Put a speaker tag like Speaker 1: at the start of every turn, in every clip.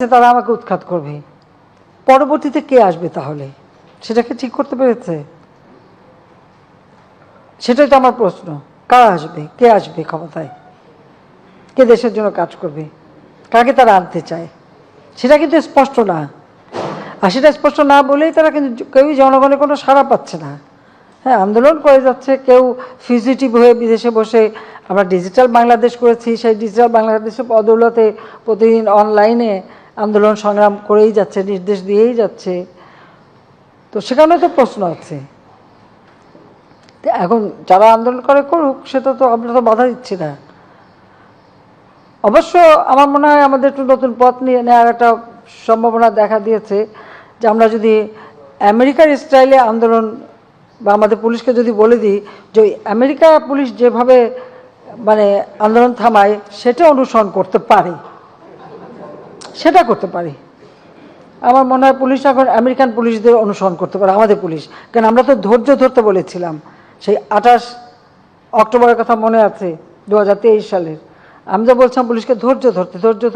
Speaker 1: তারা আমাকে উৎখাত করবে, পরবর্তীতে কে আসবে তাহলে? সেটাকে ঠিক করতে পেরেছে? সেটাই তো আমার প্রশ্ন। কারা আসবে, কে আসবে ক্ষমতায়, কে দেশের জন্য কাজ করবে, কাকে তারা আনতে চায়? সেটা কিন্তু স্পষ্ট না। আর সেটা স্পষ্ট না বলেই তারা কিন্তু কেউই জনগণের কোনো সাড়া পাচ্ছে না। হ্যাঁ, আন্দোলন করে যাচ্ছে, কেউ ফিজিটিভ হয়ে বিদেশে বসে আমরা ডিজিটাল বাংলাদেশ করেছি, সেই ডিজিটাল বাংলাদেশের বদৌলতে প্রতিদিন অনলাইনে আন্দোলন সংগ্রাম করেই যাচ্ছে, নির্দেশ দিয়েই যাচ্ছে। তো সেখানে তো প্রশ্ন আছে। এখন যারা আন্দোলন করে করুক, সেটা তো আমরা তো বাধা দিচ্ছি না। অবশ্য আমার মনে হয় আমাদের একটু নতুন পথ নিয়ে নেওয়ার একটা সম্ভাবনা দেখা দিয়েছে, যে আমরা যদি আমেরিকার স্টাইলে আন্দোলন বা আমাদের পুলিশকে যদি বলে দিই যে আমেরিকা পুলিশ যেভাবে মানে আন্দোলন থামায় সেটা অনুসরণ করতে পারে, সেটা করতে পারে। আমার মনে হয় পুলিশ এখন আমেরিকান পুলিশদের অনুসরণ করতে পারে, আমাদের পুলিশ। কারণ আমরা তো ধৈর্য ধরতে বলেছিলাম, সেই 28 অক্টোবরের কথা মনে আছে 2023 সালের। আমি তো বলছিলাম পুলিশকে ধৈর্য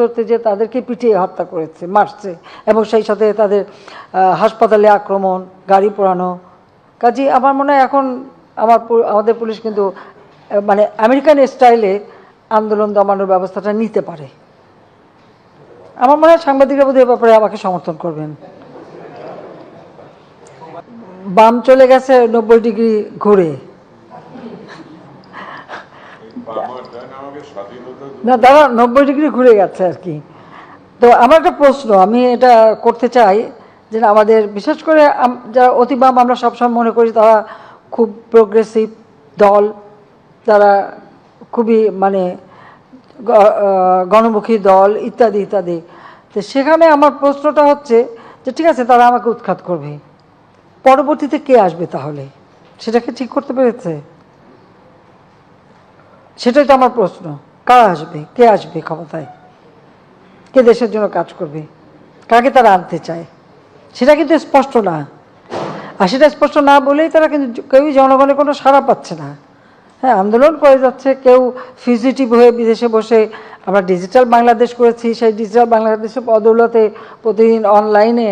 Speaker 1: ধরতে, যে তাদেরকে পিটিয়ে হত্যা করেছে, মারছে, এবং সেই সাথে তাদের হাসপাতালে আক্রমণ, গাড়ি পোড়ানো। কাজে আমার মনে হয় এখন আমাদের পুলিশ কিন্তু মানে আমেরিকান স্টাইলে আন্দোলন দমানোর ব্যবস্থাটা নিতে পারে। আমার মনে হয় সাংবাদিকরা বোধহয় ব্যাপারে আমাকে সমর্থন করবেন। বাম চলে গেছে 90 ডিগ্রি ঘুরে। না, তারা 90 ডিগ্রি ঘুরে গেছে আর কি। তো আমার একটা প্রশ্ন আমি এটা করতে চাই, যে আমাদের বিশেষ করে যারা অতি বাম আমরা সবসময় মনে করি তারা খুব প্রোগ্রেসিভ দল, তারা খুবই মানে গণমুখী দল ইত্যাদি ইত্যাদি। তো সেখানে আমার প্রশ্নটা হচ্ছে যে ঠিক আছে, তারা আমাকে উৎখাত করবে, পরবর্তীতে কে আসবে তাহলে? সেটাকে ঠিক করতে পেরেছে? সেটাই তো আমার প্রশ্ন। কারা আসবে, কে আসবে ক্ষমতায়, কে দেশের জন্য কাজ করবে, কাকে তারা আনতে চায়? সেটা কিন্তু স্পষ্ট না। আর সেটা স্পষ্ট না বলেই তারা কিন্তু কেউই জনগণের কোনো সাড়া পাচ্ছে না। হ্যাঁ, আন্দোলন করে যাচ্ছে, কেউ ফিজিটিভ হয়ে বিদেশে বসে আমরা ডিজিটাল বাংলাদেশ করেছি, সেই ডিজিটাল বাংলাদেশের বদৌলতে প্রতিদিন অনলাইনে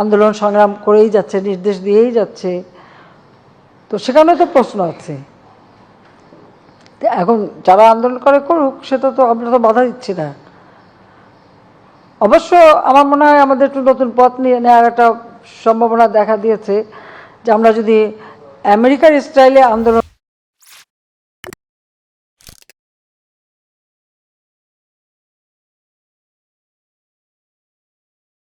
Speaker 1: আন্দোলন সংগ্রাম করেই যাচ্ছে, নির্দেশ দিয়েই যাচ্ছে। তো সেখানে তো প্রশ্ন আছে। এখন যারা আন্দোলন করে করুক, সেটা তো আমরা তো বাধা দিচ্ছি না। অবশ্য আমার মনে হয় আমাদের একটু নতুন পথ নিয়ে নেওয়ার একটা সম্ভাবনা দেখা দিয়েছে, যে আমরা যদি আমেরিকার স্টাইলে আন্দোলন